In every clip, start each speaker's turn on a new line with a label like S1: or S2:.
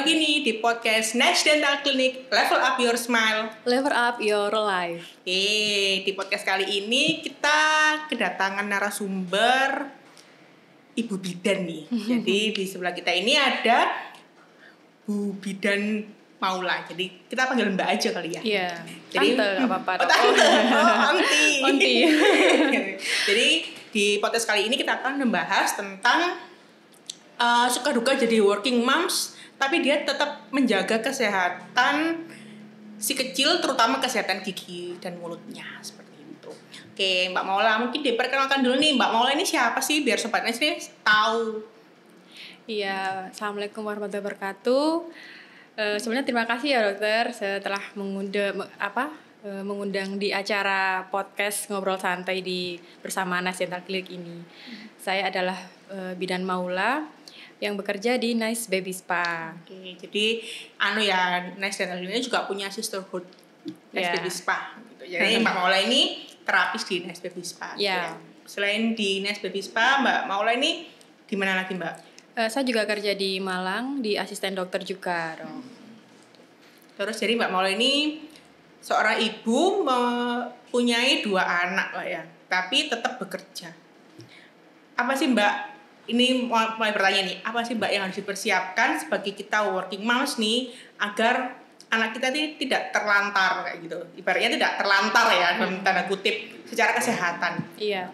S1: lagi nih di podcast Nash Dental Clinic, Level Up Your Smile,
S2: Level Up Your Life.
S1: Di podcast kali ini kita kedatangan narasumber Ibu Bidan nih. Jadi di sebelah kita ini ada Bu Bidan Maula. Jadi kita panggil Mbak aja kali ya.
S2: Iya.
S1: Jadi
S2: Tante, gak apa-apa.
S1: Onti. Jadi di podcast kali ini kita akan membahas tentang suka duka jadi working moms, tapi dia tetap menjaga kesehatan si kecil, terutama kesehatan gigi dan mulutnya seperti itu. Oke, Mbak Maula, mungkin diperkenalkan dulu nih, Mbak Maula ini siapa sih biar sobat Nesri tahu.
S2: Iya, Assalamualaikum warahmatullahi wabarakatuh. Sebenarnya terima kasih ya dokter setelah mengundang di acara podcast ngobrol santai bersama Nash Dental Clinic ini. Saya adalah Bidan Maula yang bekerja di Nice Baby Spa.
S1: Oke, jadi Nice Dental Clinic juga punya sisterhood Nice Baby Spa gitu. Jadi Mbak Maula ini terapis di Nice Baby Spa.
S2: Yeah.
S1: Gitu. Selain di Nice Baby Spa, Mbak Maula ini di mana lagi, Mbak?
S2: Saya juga kerja di Malang, di asisten dokter juga, dong.
S1: Terus jadi Mbak Maula ini seorang ibu mempunyai 2 anak lah ya, tapi tetap bekerja. Apa sih Mbak? Ini mulai bertanya nih, apa sih Mbak yang harus dipersiapkan sebagai kita working moms nih agar anak kita ini tidak terlantar kayak gitu. Ibaratnya tidak terlantar ya dalam tanda kutip secara kesehatan.
S2: Iya.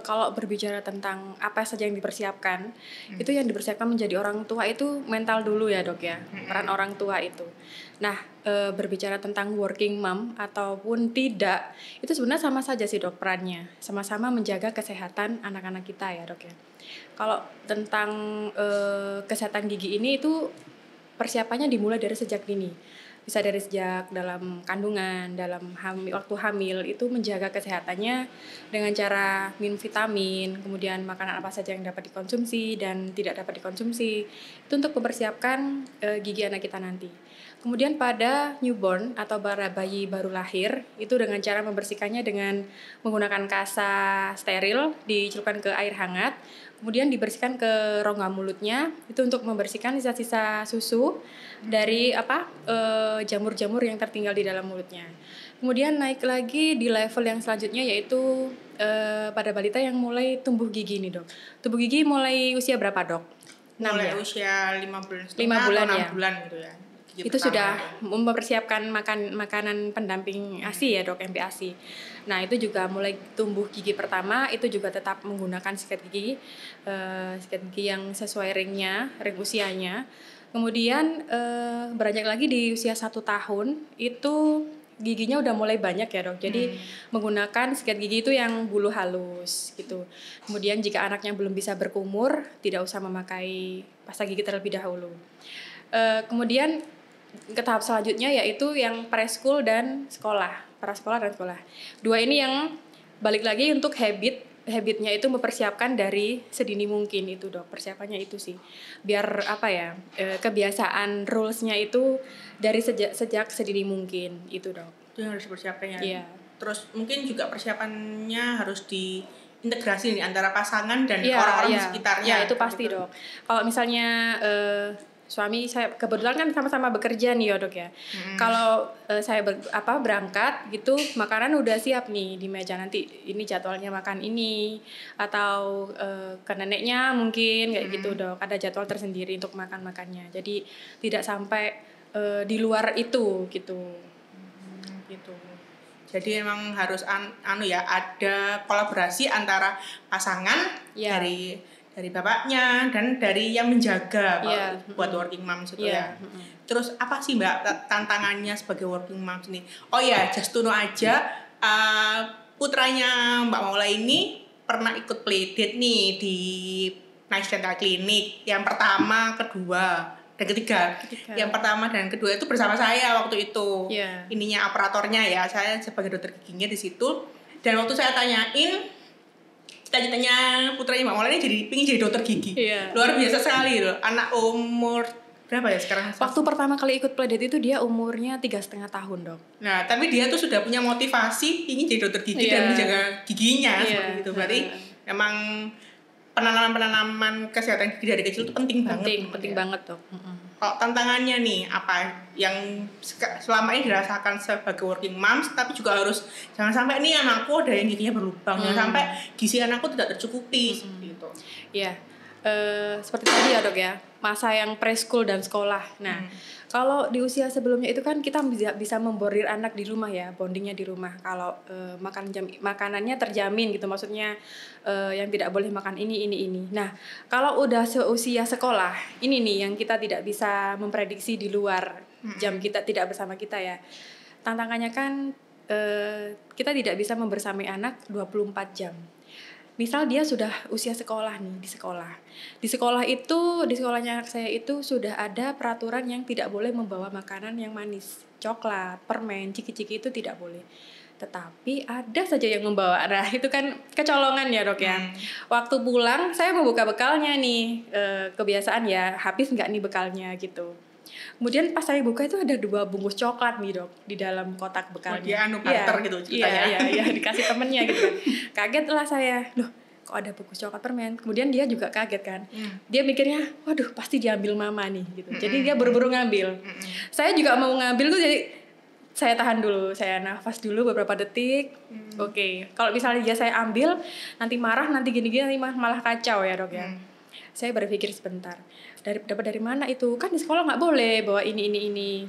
S2: Kalau berbicara tentang apa saja yang dipersiapkan, itu yang dipersiapkan menjadi orang tua itu mental dulu ya dok ya, peran orang tua itu. Nah, berbicara tentang working mom ataupun tidak, itu sebenarnya sama saja sih dok perannya, sama-sama menjaga kesehatan anak-anak kita ya dok ya. Kalau tentang kesehatan gigi ini itu persiapannya dimulai dari sejak dini. Bisa dari sejak dalam kandungan, dalam waktu hamil itu menjaga kesehatannya dengan cara minum vitamin, kemudian makanan apa saja yang dapat dikonsumsi dan tidak dapat dikonsumsi. Itu untuk mempersiapkan gigi anak kita nanti. Kemudian pada newborn atau bayi baru lahir, itu dengan cara membersihkannya dengan menggunakan kasa steril, dicelupkan ke air hangat, kemudian dibersihkan ke rongga mulutnya, itu untuk membersihkan sisa-sisa susu dari jamur-jamur yang tertinggal di dalam mulutnya. Kemudian naik lagi di level yang selanjutnya yaitu pada balita yang mulai tumbuh gigi nih dok. Tumbuh gigi mulai usia berapa dok?
S1: Mulai usia 5 bulan,
S2: 5 bulan
S1: atau 6
S2: ya.
S1: bulan gitu ya.
S2: Itu sudah mempersiapkan makanan pendamping ASI ya dok, MPASI. Nah itu juga mulai tumbuh gigi pertama, itu juga tetap menggunakan sikat gigi yang sesuai ring usianya. Kemudian beranjak lagi di usia 1 tahun itu giginya udah mulai banyak ya dok. Jadi menggunakan sikat gigi itu yang bulu halus gitu. Kemudian jika anaknya belum bisa berkumur, tidak usah memakai pasta gigi terlebih dahulu. Kemudian ke tahap selanjutnya yaitu yang preschool dan sekolah, prasekolah dan sekolah. 2 ini yang balik lagi untuk habitnya itu mempersiapkan dari sedini mungkin itu dok, persiapannya itu sih biar kebiasaan rulesnya itu dari sejak sedini mungkin itu dok.
S1: Itu yang harus dipersiapkan ya.
S2: Iya.
S1: Terus mungkin juga persiapannya harus diintegrasi nih antara pasangan dan orang-orang di sekitarnya.
S2: Ya itu pasti gitu. Dok. Kalau misalnya suami saya kebetulan kan sama-sama bekerja nih ya dok ya. Kalau saya berangkat gitu, makanan udah siap nih di meja, nanti ini jadwalnya makan ini atau ke neneknya mungkin kayak gitu dok. Ada jadwal tersendiri untuk makannya. Jadi tidak sampai di luar itu gitu.
S1: Gitu. Jadi memang harus ada kolaborasi antara pasangan dari bapaknya dan dari yang menjaga buat working moms itu ya. Terus apa sih Mbak tantangannya sebagai working moms ini? Oh ya, just to know aja, putranya Mbak Maula ini pernah ikut playdate nih di Nice Dental Clinic. Yang pertama, kedua, dan ketiga. Yang pertama dan kedua itu bersama saya waktu itu. Ininya operatornya ya, saya sebagai dokter giginya di situ. Dan waktu saya tanyain cita-citanya putranya Mbak Maula ini pengen jadi dokter gigi. Luar biasa sekali loh. Anak umur berapa ya sekarang?
S2: Waktu pertama kali ikut playdate itu dia umurnya 3,5 tahun dok.
S1: Nah tapi dia tuh sudah punya motivasi ingin jadi dokter gigi dan menjaga giginya seperti itu. Berarti memang penanaman kesehatan gigi dari kecil itu penting banget.
S2: Penting banget tuh.
S1: Kalau tantangannya nih apa yang selama ini dirasakan sebagai working moms, tapi juga harus jangan sampai nih anakku ada yang giginya berlubang, jangan sampai gizi anakku tidak tercukupi gitu.
S2: Iya. Seperti tadi ya dok ya, masa yang preschool dan sekolah. Nah, kalau di usia sebelumnya itu kan kita bisa membordir anak di rumah ya, bondingnya di rumah. Kalau makanannya terjamin gitu, maksudnya yang tidak boleh makan ini. Nah, kalau udah seusia sekolah, ini nih yang kita tidak bisa memprediksi di luar jam kita tidak bersama kita ya. Tantangannya kan kita tidak bisa membersamai anak 24 jam. Misal dia sudah usia sekolah nih, di sekolahnya anak saya itu sudah ada peraturan yang tidak boleh membawa makanan yang manis, coklat, permen, ciki-ciki itu tidak boleh. Tetapi ada saja yang membawa. Nah itu kan kecolongan ya dok ya. Waktu pulang saya membuka bekalnya nih, kebiasaan ya habis nggak nih bekalnya gitu. Kemudian pas saya buka itu ada 2 bungkus coklat nih dok di dalam kotak bekalnya.
S1: Dia barter gitu ceritanya.
S2: Iya dikasih temennya gitu kan. Kaget lah saya, loh kok ada bungkus coklat permen. Kemudian dia juga kaget kan. Dia mikirnya, waduh pasti diambil mama nih gitu. Jadi dia buru-buru ngambil. Saya juga mau ngambil tuh jadi saya tahan dulu, saya nafas dulu beberapa detik. Oke. Kalau misalnya dia saya ambil, nanti marah, nanti gini-gini, nanti malah kacau ya dok ya. Saya berpikir sebentar, dapat dari mana itu? Kan di sekolah nggak boleh bawa ini.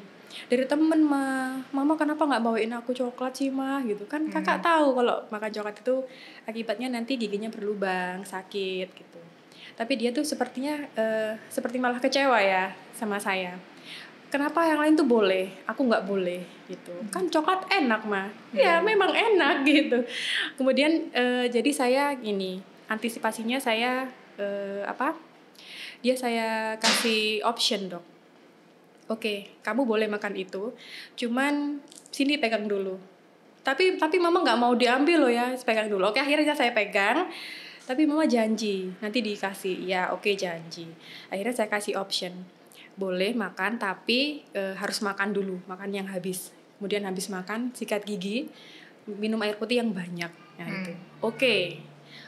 S2: Dari temen mah, mama kenapa nggak bawain aku coklat sih mah gitu kan? Kakak tahu kalau makan coklat itu akibatnya nanti giginya berlubang, sakit gitu. Tapi dia tuh sepertinya seperti malah kecewa ya sama saya. Kenapa yang lain tuh boleh, aku nggak boleh gitu? Kan coklat enak mah, ya memang enak gitu. Kemudian jadi saya gini, antisipasinya saya saya kasih option dok. Oke, kamu boleh makan itu, cuman sini pegang dulu. Tapi mama nggak mau diambil loh ya, pegang dulu. Oke, akhirnya saya pegang, tapi mama janji nanti dikasih. Ya oke, janji. Akhirnya saya kasih option, boleh makan tapi harus makan dulu, makan yang habis. Kemudian habis makan sikat gigi, minum air putih yang banyak. Nah itu.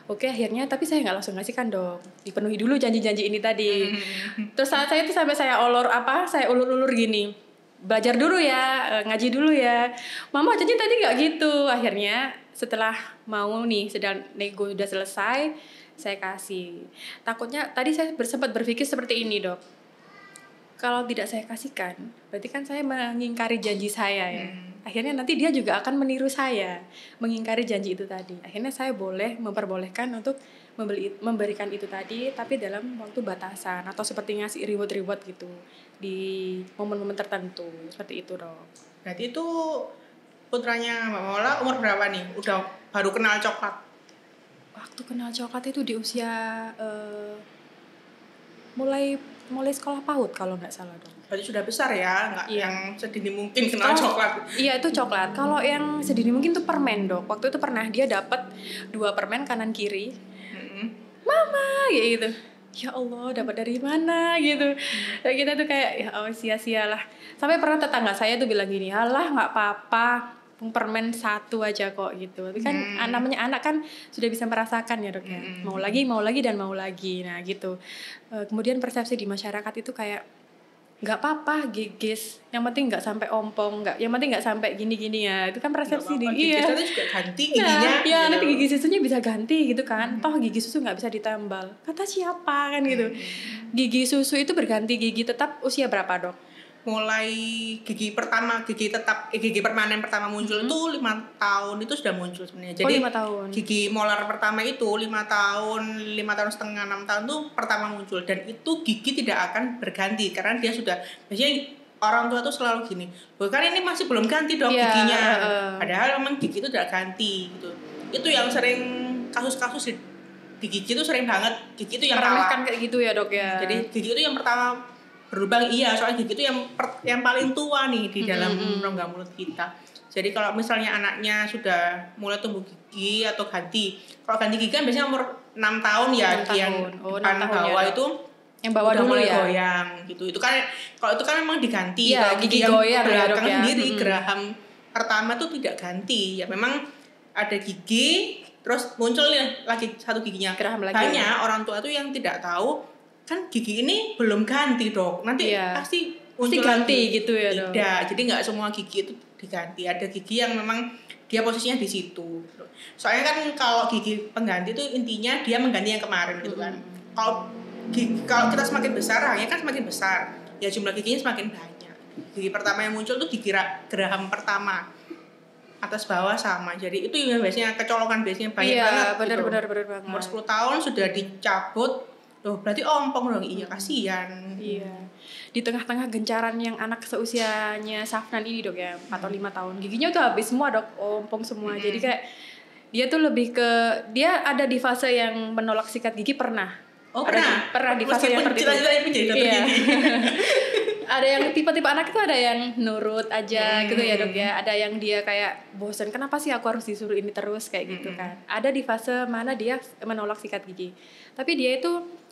S2: Oke, akhirnya tapi saya nggak langsung ngasih kan dok, dipenuhi dulu janji-janji ini tadi. Terus saat saya itu sampai saya ulur-ulur gini, belajar dulu ya, ngaji dulu ya. Mama janji tadi nggak gitu. Akhirnya setelah mau nih, sedang nego udah selesai, saya kasih. Takutnya tadi saya sempat berpikir seperti ini dok. Kalau tidak saya kasihkan, berarti kan saya mengingkari janji saya ya. Akhirnya nanti dia juga akan meniru saya, mengingkari janji itu tadi. Akhirnya saya memperbolehkan untuk memberikan itu tadi, tapi dalam waktu batasan atau seperti ngasih reward gitu di momen-momen tertentu, seperti itu dong.
S1: Berarti itu putranya Mbak Mola umur berapa nih? Udah baru kenal coklat?
S2: Waktu kenal coklat itu di usia mulai sekolah PAUD kalau nggak salah dong.
S1: Berarti sudah besar ya, nggak yang sedini mungkin kenal coklat.
S2: Iya itu coklat. Kalau yang sedini mungkin tuh permen dok. Waktu itu pernah dia dapat 2 permen kanan kiri. Mama gitu. Ya Allah dapat dari mana gitu. Kita tuh kayak ya Allah sia-sialah. Sampai pernah tetangga saya tuh bilang gini, alah nggak apa-apa. Permen 1 aja kok gitu. Tapi kan namanya anak kan sudah bisa merasakan ya dok ya. Mau lagi dan mau lagi. Nah gitu. Kemudian persepsi di masyarakat itu kayak nggak apa-apa gigis, yang penting nggak sampai ompong, yang penting nggak sampai gini-gini ya. Itu kan persepsi
S1: iya. Gigis juga ganti giginya.
S2: Ya nanti gigi susunya bisa ganti gitu kan. Toh gigi susu nggak bisa ditambal. Kata siapa kan gitu. Gigi susu itu berganti gigi tetap usia berapa dok?
S1: Mulai gigi permanen pertama muncul itu 5 tahun itu sudah muncul sebenarnya. Jadi
S2: 5 tahun.
S1: Gigi molar pertama itu 5 tahun setengah 6 tahun itu pertama muncul, dan itu gigi tidak akan berganti karena dia sudah biasanya orang tua tuh selalu gini, bukan ini masih belum ganti dong giginya. Padahal memang gigi itu tidak ganti gitu. Itu yang sering kasus-kasus di gigi itu sering banget gigi itu yang
S2: meremehkan kayak gitu ya dok ya.
S1: Jadi gigi itu yang pertama berlubang, soalnya gigi itu yang paling tua nih di dalam rongga mulut kita. Jadi kalau misalnya anaknya sudah mulai tumbuh gigi atau ganti, kalau ganti gigi kan biasanya umur 6 tahun ya, yang depan bawah ya, itu
S2: yang bawah dulu
S1: mulai
S2: ya
S1: goyang gitu. Itu kan kalau itu kan memang diganti.
S2: Ya,
S1: kalau
S2: gigi yang goyang
S1: belakang
S2: ya,
S1: sendiri geraham pertama tuh tidak ganti. Ya memang ada gigi terus muncul lagi satu giginya. Banyak orang tua tuh yang tidak tahu kan gigi ini belum ganti dok, nanti pasti muncul
S2: ganti
S1: lagi.
S2: gitu ya dok.
S1: Tidak, jadi nggak semua gigi itu diganti, ada gigi yang memang dia posisinya di situ. Soalnya kan kalau gigi pengganti itu intinya dia mengganti yang kemarin gitu kan. Kalau kita semakin besar, hanya kan semakin besar, ya jumlah giginya semakin banyak. Gigi pertama yang muncul tuh gigi geraham pertama, atas bawah sama. Jadi itu yang biasanya kecolongan biasanya banyak banget.
S2: Benar banget.
S1: Umur 10 tahun sudah dicabut. Loh, berarti ompong dong. Iya, kasihan.
S2: Iya. Di tengah-tengah gencaran yang anak seusianya Safnan ini dok ya, 4 atau 5 tahun. Giginya tuh habis semua dok, ompong semua. Jadi kayak dia tuh lebih ke dia ada di fase yang menolak sikat gigi pernah. Pernah di fase yang seperti itu.
S1: Cita-citanya menjadi dokter gigi.
S2: Ada yang tipe-tipe anak itu ada yang nurut aja gitu ya dok ya. Ada yang dia kayak bosan, kenapa sih aku harus disuruh ini terus kayak gitu kan. Ada di fase mana dia menolak sikat gigi. Tapi dia itu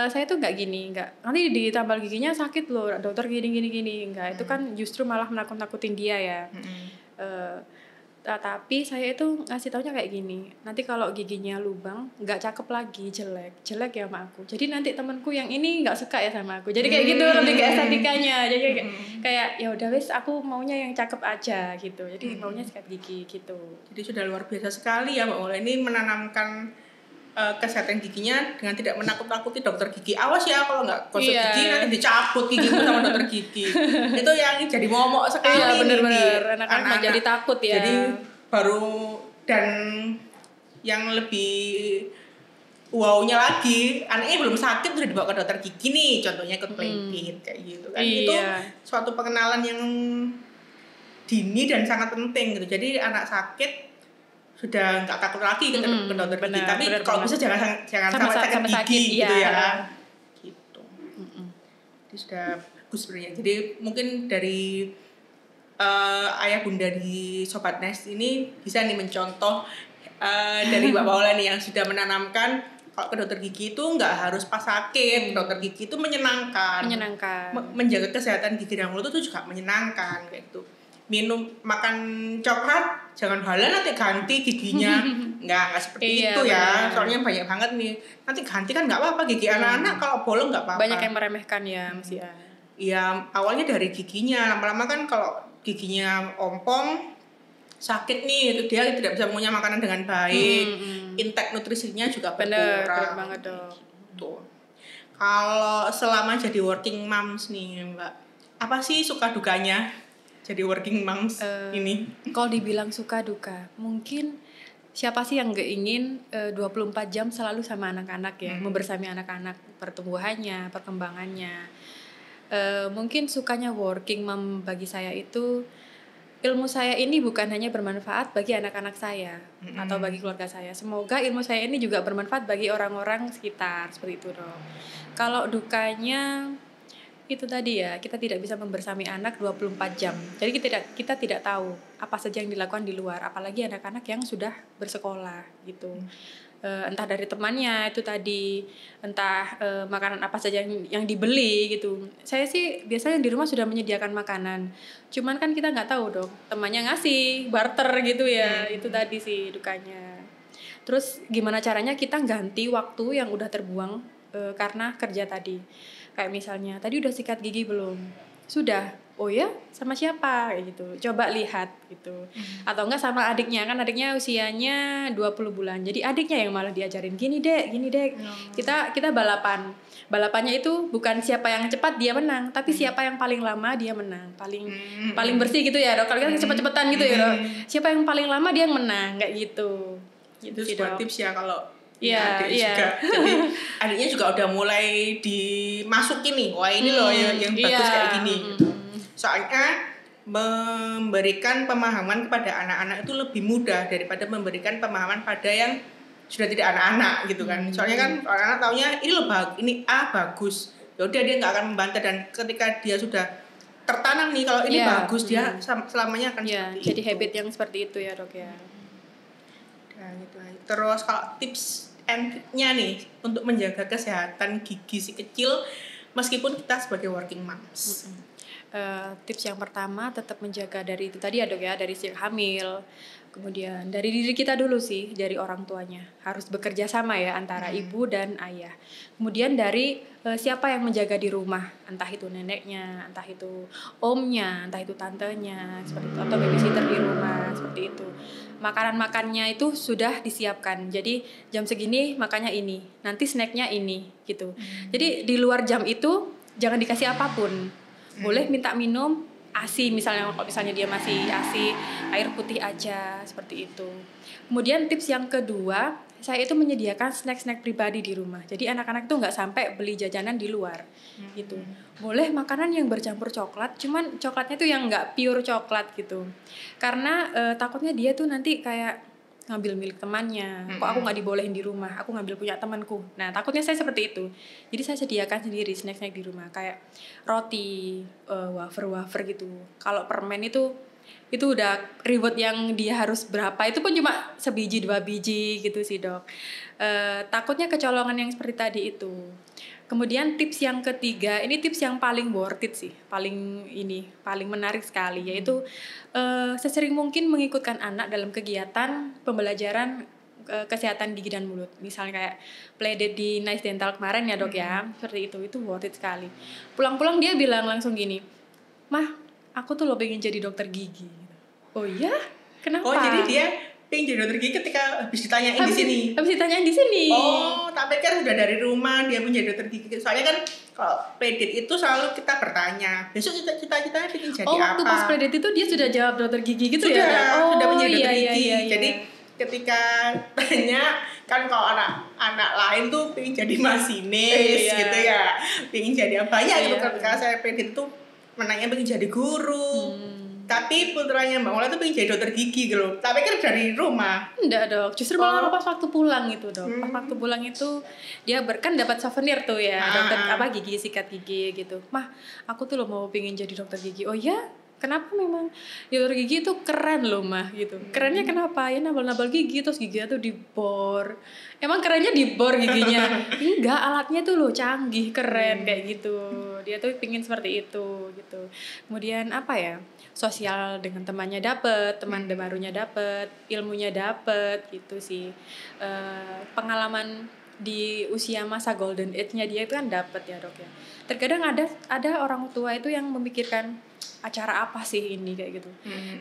S2: saya tuh nggak nanti ditambal giginya sakit loh dokter gini enggak. Itu kan justru malah menakut-nakutin dia ya. Tapi saya itu ngasih taunya kayak gini, nanti kalau giginya lubang nggak cakep lagi, jelek ya sama aku, jadi nanti temanku yang ini nggak suka ya sama aku, jadi kayak gitu lebih ke estetikanya. Jadi kayak ya udah wes aku maunya yang cakep aja gitu, jadi maunya sikat gigi gitu.
S1: Jadi sudah luar biasa sekali ya Mbak Ola ini menanamkan kesehatan giginya dengan tidak menakut-nakuti dokter gigi. Awas ya kalau nggak gosok gigi nanti dicabut gigimu sama dokter gigi. Itu yang jadi momok sekali.
S2: Iya benar-benar. Anak-anak jadi takut ya.
S1: Jadi baru dan yang lebih wow-nya lagi, anaknya belum sakit udah dibawa ke dokter gigi nih, contohnya ikut playdate kayak gitu kan. Itu suatu pengenalan yang dini dan sangat penting gitu. Jadi anak sakit sudah nggak takut lagi ke dokter gigi, tapi kalau bisa jangan sampai sakit gigi gitu ya. Gitu. Itu sudah bagus sebenarnya. Jadi mungkin dari ayah bunda di Sobat Nest ini bisa nih mencontoh dari Mbak Paula nih yang sudah menanamkan kalau ke dokter gigi itu nggak harus pas sakit. Dokter gigi itu menyenangkan. Menjaga kesehatan gigi dan mulut itu juga menyenangkan kayak gitu. Makan coklat jangan halal nanti ganti giginya. nggak seperti itu ya. Soalnya banyak banget nih nanti ganti kan nggak apa-apa gigi anak-anak, kalau bolong nggak apa-apa.
S2: Banyak yang meremehkan ya Mas ya.
S1: Iya, awalnya dari giginya, lama-lama kan kalau giginya ompong sakit nih, itu dia tidak bisa mengunyah makanan dengan baik. Intake nutrisinya juga berkurang.
S2: Bener banget dong.
S1: Tuh. Kalau selama jadi working moms nih Mbak, apa sih suka dukanya jadi working moms ini?
S2: Kalau dibilang suka duka, mungkin siapa sih yang gak ingin 24 jam selalu sama anak-anak ya, membersami anak-anak, pertumbuhannya, perkembangannya. Mungkin sukanya working mom bagi saya itu ilmu saya ini bukan hanya bermanfaat bagi anak-anak saya atau bagi keluarga saya. Semoga ilmu saya ini juga bermanfaat bagi orang-orang sekitar, seperti itu dong. Kalau dukanya itu tadi ya, kita tidak bisa membersami anak 24 jam. Jadi kita tidak tahu apa saja yang dilakukan di luar, apalagi anak-anak yang sudah bersekolah gitu. Entah dari temannya itu tadi, entah makanan apa saja yang dibeli gitu. Saya sih biasanya di rumah sudah menyediakan makanan, cuman kan kita nggak tahu dong temannya ngasih barter gitu ya. Itu tadi sih dukanya. Terus gimana caranya kita ganti waktu yang udah terbuang karena kerja tadi. Kayak misalnya tadi udah sikat gigi belum? Sudah. Oh ya, sama siapa kayak gitu. Coba lihat gitu. Atau enggak sama adiknya, kan adiknya usianya 20 bulan. Jadi adiknya yang malah diajarin gini, Dek. Kita balapan. Balapannya itu bukan siapa yang cepat dia menang, tapi siapa yang paling lama dia menang. Paling bersih gitu ya, Dok. Kalau kita cepet-cepetan gitu ya, Dok. Siapa yang paling lama dia yang menang kayak gitu.
S1: Itu sebuah tips ya kalau
S2: Iya.
S1: juga. Jadi adiknya juga udah mulai dimasukin nih. Wah, ini loh yang bagus kayak gini. Soalnya memberikan pemahaman kepada anak-anak itu lebih mudah daripada memberikan pemahaman pada yang sudah tidak anak-anak gitu kan. Soalnya kan anak-anak taunya ini loh ini bagus. Ya udah dia nggak akan membantah, dan ketika dia sudah tertanam nih kalau ini bagus dia selamanya akan seperti
S2: jadi
S1: itu.
S2: habit yang seperti itu ya, Dok ya.
S1: Nah, gitu. Terus kalau tips and triknya nih untuk menjaga kesehatan gigi si kecil meskipun kita sebagai working moms.
S2: Tips yang pertama tetap menjaga dari itu tadi ya, Dok ya, dari sejak hamil, Kemudian dari diri kita dulu sih, dari orang tuanya. Harus bekerja sama ya antara ibu dan ayah. Kemudian dari siapa yang menjaga di rumah, entah itu neneknya, entah itu omnya, entah itu tantenya, seperti itu, atau babysitter di rumah, seperti itu. Makanan-makannya itu sudah disiapkan. Jadi jam segini makannya ini, nanti snacknya ini gitu. Jadi di luar jam itu jangan dikasih apapun. Boleh minta minum ASI misalnya, kalau misalnya dia masih ASI, air putih aja, seperti itu. Kemudian tips yang kedua, saya itu menyediakan snack-snack pribadi di rumah. Jadi anak-anak tuh nggak sampai beli jajanan di luar gitu. Boleh makanan yang bercampur coklat, cuman coklatnya tuh yang nggak pure coklat gitu. Karena takutnya dia tuh nanti kayak ngambil milik temannya, kok aku nggak dibolehin di rumah, aku ngambil punya temanku. Nah takutnya saya seperti itu, jadi saya sediakan sendiri snack-snack di rumah, kayak roti, wafer gitu. Kalau permen itu udah reward yang dia harus berapa, itu pun cuma sebiji 2 biji gitu sih dok. Takutnya kecolongan yang seperti tadi itu. Kemudian tips yang ketiga, ini tips yang paling worth it sih, paling menarik sekali, yaitu sesering mungkin mengikutkan anak dalam kegiatan pembelajaran kesehatan gigi dan mulut. Misalnya kayak playdate di Nice Dental kemarin ya dok ya, seperti itu worth it sekali. Pulang-pulang dia bilang langsung gini, "Mah, aku tuh lo pengen jadi dokter gigi." Oh iya? Kenapa?
S1: Oh jadi dia pengen jadi dokter gigi ketika habis ditanyain di sini.
S2: Habis ditanyain di sini.
S1: Oh, tapi kan udah dari rumah dia pengen jadi dokter gigi. Soalnya kan kalau playdate itu selalu kita bertanya, besok cita-citanya pengen jadi apa?
S2: Oh, waktu pas playdate itu dia sudah jawab dokter gigi gitu
S1: sudah,
S2: ya?
S1: Sudah menjadi dokter gigi.
S2: Iya.
S1: Jadi ketika tanya kan kalau anak lain tuh pengen jadi masinis gitu ya, pengen jadi apa banyak gitu. Ketika saya playdate itu menanya pengen jadi guru. Tapi putranya Mbak Mola tuh pengen jadi dokter gigi gitu. Tapi kan dari rumah.
S2: Enggak dok, justru malah pas waktu pulang itu dok. Pas waktu pulang itu dia kan dapat souvenir tuh ya, dokter gigi, sikat gigi gitu. Mah, aku tuh lo mau pengen jadi dokter gigi. Oh ya? Kenapa memang dokter gigi itu keren loh mah gitu. Kerennya kenapa? Ya nabal-nabal gigi terus giginya tuh dibor. Emang kerennya dibor giginya? Enggak, alatnya tuh loh canggih, keren kayak gitu. Dia tuh pingin seperti itu gitu. Kemudian apa ya? Sosial dengan temannya dapet, teman barunya dapet, ilmunya dapet gitu sih. Pengalaman di usia masa golden age-nya dia itu kan dapet ya dok ya. Terkadang ada orang tua itu yang memikirkan acara apa sih ini kayak gitu.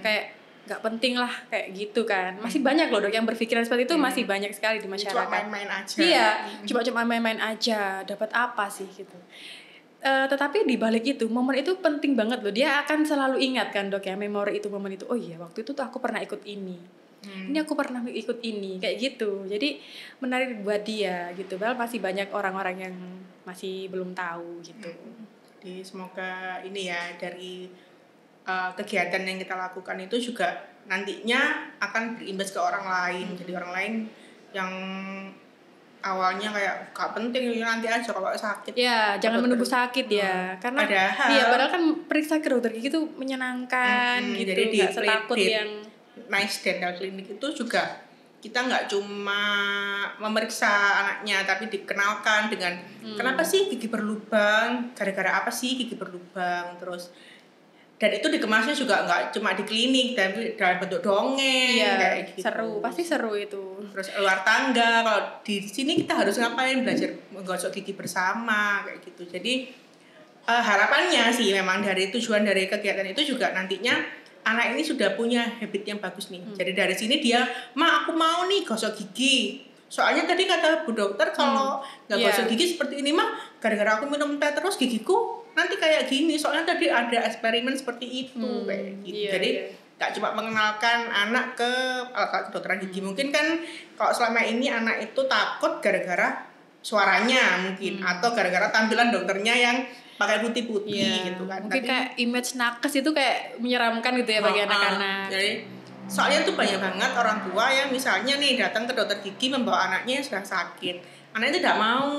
S2: Kayak nggak penting lah kayak gitu kan. Masih banyak loh dok yang berpikiran seperti itu, masih banyak sekali di masyarakat.
S1: Cuma main-main aja.
S2: Iya, cuma main-main aja. Dapat apa sih gitu. Tetapi di balik itu, momen itu penting banget loh. Dia akan selalu ingat kan dok ya, memori itu, momen itu. Oh iya, waktu itu tuh aku pernah ikut ini. Ini aku pernah ikut ini, kayak gitu. Jadi menarik buat dia gitu. Padahal masih banyak orang-orang yang masih belum tahu gitu.
S1: Jadi semoga ini ya dari kegiatan yang kita lakukan itu juga nantinya akan berimbas ke orang lain. Jadi orang lain yang awalnya kayak gak penting nanti aja kalau sakit.
S2: Ya, jangan menunggu sakit ya. Karena padahal kan periksa ke dokter gigi itu menyenangkan gitu.
S1: Jadi
S2: gak setakut yang
S1: Nice Dental Clinic itu juga kita nggak cuma memeriksa anaknya, tapi dikenalkan dengan kenapa sih gigi berlubang, gara-gara apa sih gigi berlubang, terus dan itu dikemasnya juga nggak cuma di klinik tapi dalam bentuk dongeng kayak gitu.
S2: Seru, pasti seru itu.
S1: Terus luar tangga, kalau di sini kita harus ngapain, belajar menggosok gigi bersama kayak gitu. Jadi harapannya sih memang dari tujuan dari kegiatan itu juga nantinya anak ini sudah punya habit yang bagus nih. Jadi dari sini dia, "Ma, aku mau nih gosok gigi." Soalnya tadi kata Bu Dokter kalau nggak gosok gigi seperti ini mah gara-gara aku minum teh terus gigiku nanti kayak gini. Soalnya tadi ada eksperimen seperti itu kayak gitu. Jadi nggak cuma mengenalkan anak ke alat kedokteran gigi. Mungkin kan kalau selama ini anak itu takut gara-gara suaranya mungkin atau gara-gara tampilan dokternya yang pakai putih-putih gitu kan.
S2: Mungkin kayak image nakes itu kayak menyeramkan gitu ya bagi anak-anak.
S1: Jadi soalnya tuh banyak banget orang tua yang misalnya nih datang ke dokter gigi membawa anaknya yang sudah sakit. Anaknya tidak mau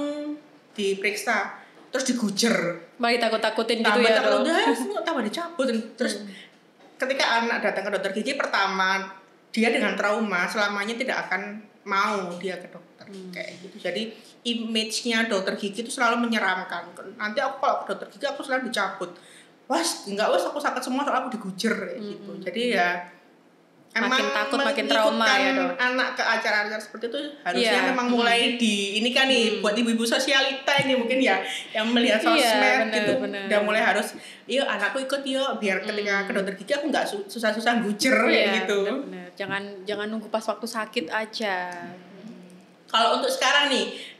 S1: diperiksa, terus digujer.
S2: Malah takut-takutin gitu ya.
S1: Tambah dicabut. Terus ketika anak datang ke dokter gigi pertama, dia dengan trauma selamanya tidak akan mau dia ke dokter. Kayak gitu. Jadi image-nya dokter gigi itu selalu menyeramkan. Nanti aku kalau ke dokter gigi aku selalu dicabut. Enggak aku sakit semua soal aku digujer kayak gitu. Jadi ya
S2: makin takut, makin trauma ya dok.
S1: Anak ke acara-acara seperti itu harusnya memang mulai di ini kan nih buat ibu-ibu sosialita ini mungkin ya yang melihat sosmed gitu udah mulai harus yuk anakku ikut yuk biar ketika ke dokter gigi aku nggak susah-susah gucer kayak gitu.
S2: Bener. Jangan nunggu pas waktu sakit aja.
S1: Kalau untuk sekarang nih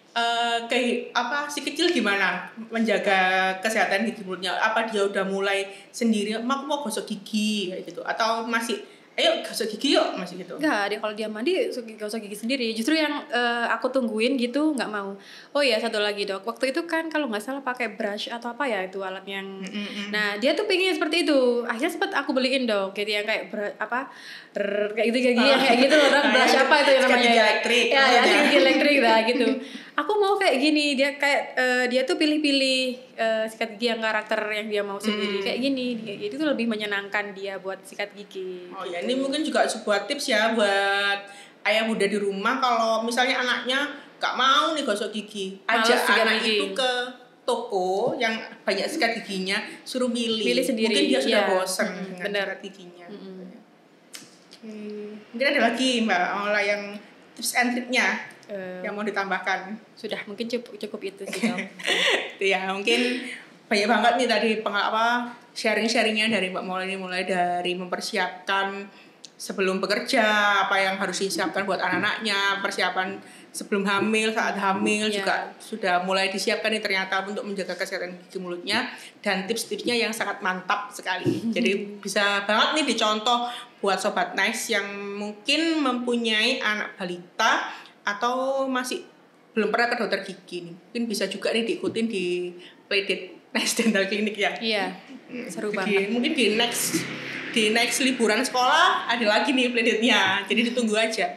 S1: si kecil gimana menjaga kesehatan gigi mulutnya? Apa dia udah mulai sendiri? Aku mau gosok gigi kayak gitu atau masih ayo gosok gigi yuk masih gitu?
S2: Enggak, dia kalau dia mandi gosok gigi sendiri. Justru yang aku tungguin gitu nggak mau. Oh iya satu lagi dok, waktu itu kan kalau nggak salah pakai brush atau apa ya itu alat yang. Nah dia tuh pengen seperti itu. Akhirnya sempat aku beliin dok, gitu yang kayak kayak gitu loh dok. Brush apa itu yang namanya?
S1: Gigi elektrik.
S2: Ya gigi elektrik lah gitu. Aku mau kayak gini, dia kayak dia tuh pilih-pilih sikat gigi yang karakter yang dia mau sendiri kayak gini. Itu tuh lebih menyenangkan dia buat sikat gigi.
S1: Oh ya, ini mungkin juga sebuah tips ya buat ayah bunda di rumah kalau misalnya anaknya gak mau nih gosok gigi, ajak anak itu ke toko yang banyak sikat giginya, suruh pilih sendiri. Mungkin dia sudah bosan dengan sikat giginya. Mungkin ada lagi Mbak Ola yang tips and triknya yang mau ditambahkan.
S2: Sudah mungkin cukup itu sih dok.
S1: Ya mungkin banyak banget nih tadi sharing-sharingnya dari Mbak Mola ini, mulai dari mempersiapkan sebelum bekerja apa yang harus disiapkan buat anak-anaknya, persiapan sebelum hamil, saat hamil juga sudah mulai disiapkan nih ternyata untuk menjaga kesehatan gigi mulutnya, dan tips-tipsnya yang sangat mantap sekali. Jadi bisa banget nih dicontoh buat Sobat Nice yang mungkin mempunyai anak balita atau masih belum pernah ke dokter gigi nih. Mungkin bisa juga nih diikutin di Playdate Nice Dental Clinic ya.
S2: Iya. Seru banget.
S1: Mungkin di next liburan sekolah ada lagi nih Playdate-nya. Jadi ditunggu aja.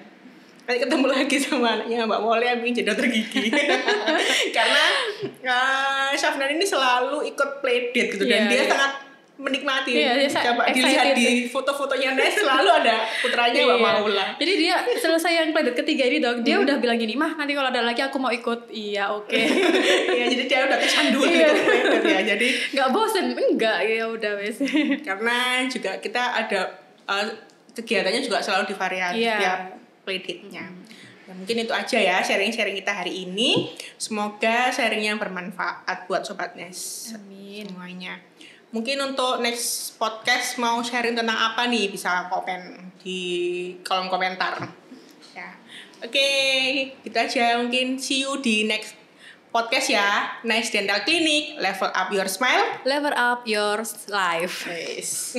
S1: Nanti ketemu lagi sama anaknya Mbak Molly yang ingin jadi dokter gigi. Karena Syafnan ini selalu ikut Playdate gitu dan dia sangat menikmati. Coba dilihat di foto-fotonya Nes selalu ada putranya Mbak Maula.
S2: Jadi dia selesai yang Playdate ketiga ini dok, dia udah bilang gini, mah nanti kalau ada lagi aku mau ikut. Iya oke.
S1: Iya jadi dia udah kecanduan ikut Playdate ya. Jadi
S2: nggak bosen, enggak ya udah wes.
S1: Karena juga kita ada kegiatannya juga selalu divariasi tiap Playdate-nya. Ya, mungkin itu aja ya sharing-sharing kita hari ini. Semoga sharingnya bermanfaat buat Sobat Nes.
S2: Amin.
S1: Semuanya. Mungkin untuk next podcast mau sharing tentang apa nih, bisa komen di kolom komentar. Ya. Oke, gitu aja. Mungkin see you di next podcast ya. Nice Dental Clinic, level up your smile,
S2: level up your life.
S1: Yes.